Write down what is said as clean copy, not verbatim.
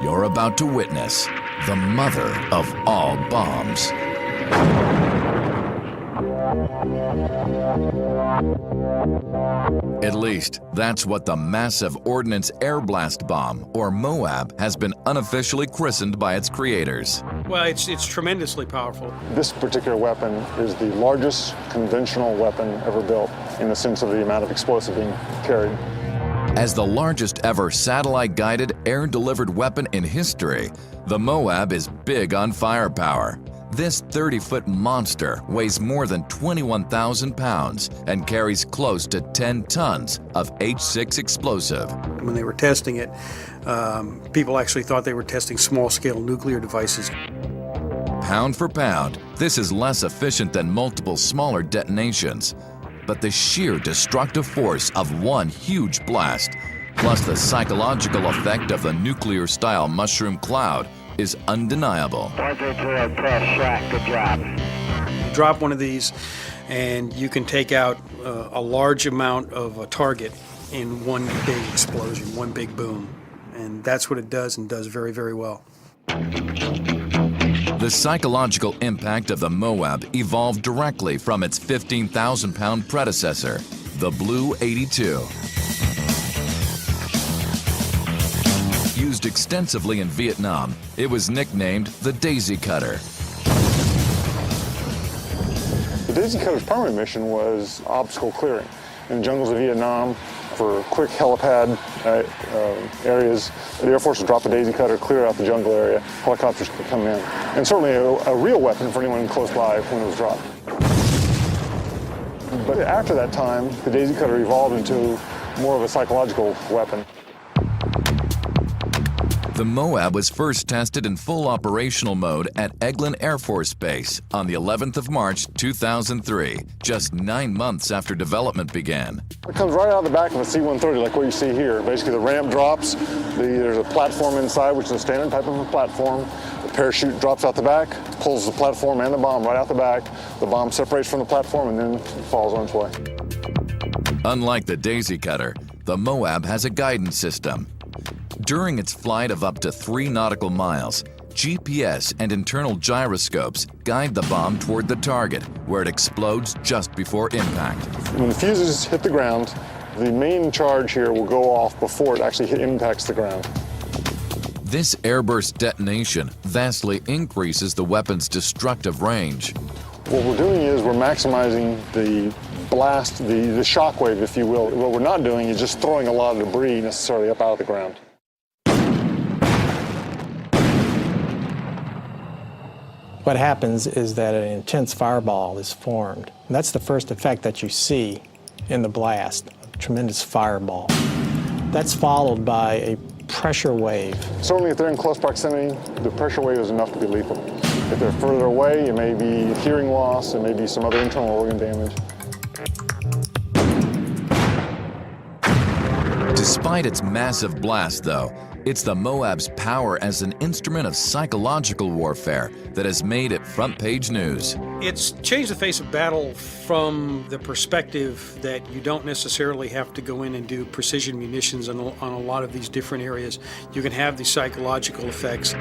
You're about to witness the mother of all bombs. At least, that's what the Massive Ordnance Air Blast bomb, or Moab, has been unofficially christened by its creators. Well, it's tremendously powerful. This particular weapon is the largest conventional weapon ever built in the sense of the amount of explosive being carried. As the largest ever satellite-guided air-delivered weapon in history, the Moab is big on firepower. This 30-foot monster weighs more than 21,000 pounds and carries close to 10 tons of H6 explosive. When they were testing it, people actually thought they were testing small-scale nuclear devices. Pound for pound, this is less efficient than multiple smaller detonations. But the sheer destructive force of one huge blast, plus the psychological effect of the nuclear-style mushroom cloud, is undeniable. Drop one of these and you can take out a large amount of a target in one big explosion, one big boom. And that's what it does, and does very, very well. The psychological impact of the Moab evolved directly from its 15,000-pound predecessor, the Blue 82. Used extensively in Vietnam, it was nicknamed the Daisy Cutter. The Daisy Cutter's primary mission was obstacle clearing in the jungles of Vietnam. For quick helipad areas, the Air Force would drop a Daisy Cutter, clear out the jungle area, helicopters could come in. And certainly a real weapon for anyone close by when it was dropped. But after that time, the Daisy Cutter evolved into more of a psychological weapon. The Moab was first tested in full operational mode at Eglin Air Force Base on the 11th of March, 2003, just 9 months after development began. It comes right out of the back of a C-130, like what you see here. Basically, the ramp drops, there's a platform inside, which is a standard type of a platform. The parachute drops out the back, pulls the platform and the bomb right out the back. The bomb separates from the platform and then falls on its way. Unlike the Daisy Cutter, the Moab has a guidance system. During its flight of up to 3 nautical miles, GPS and internal gyroscopes guide the bomb toward the target, where it explodes just before impact. When the fuses hit the ground, the main charge here will go off before it actually impacts the ground. This airburst detonation vastly increases the weapon's destructive range. What we're doing is we're maximizing the blast, the shock wave, if you will. What we're not doing is just throwing a lot of debris necessarily up out of the ground. What happens is that an intense fireball is formed. And that's the first effect that you see in the blast, a tremendous fireball. That's followed by a pressure wave. Certainly if they're in close proximity, the pressure wave is enough to be lethal. If they're further away, it may be hearing loss, it may be some other internal organ damage. Despite its massive blast, though, it's the Moab's power as an instrument of psychological warfare that has made it front-page news. It's changed the face of battle from the perspective that you don't necessarily have to go in and do precision munitions on a lot of these different areas. You can have these psychological effects.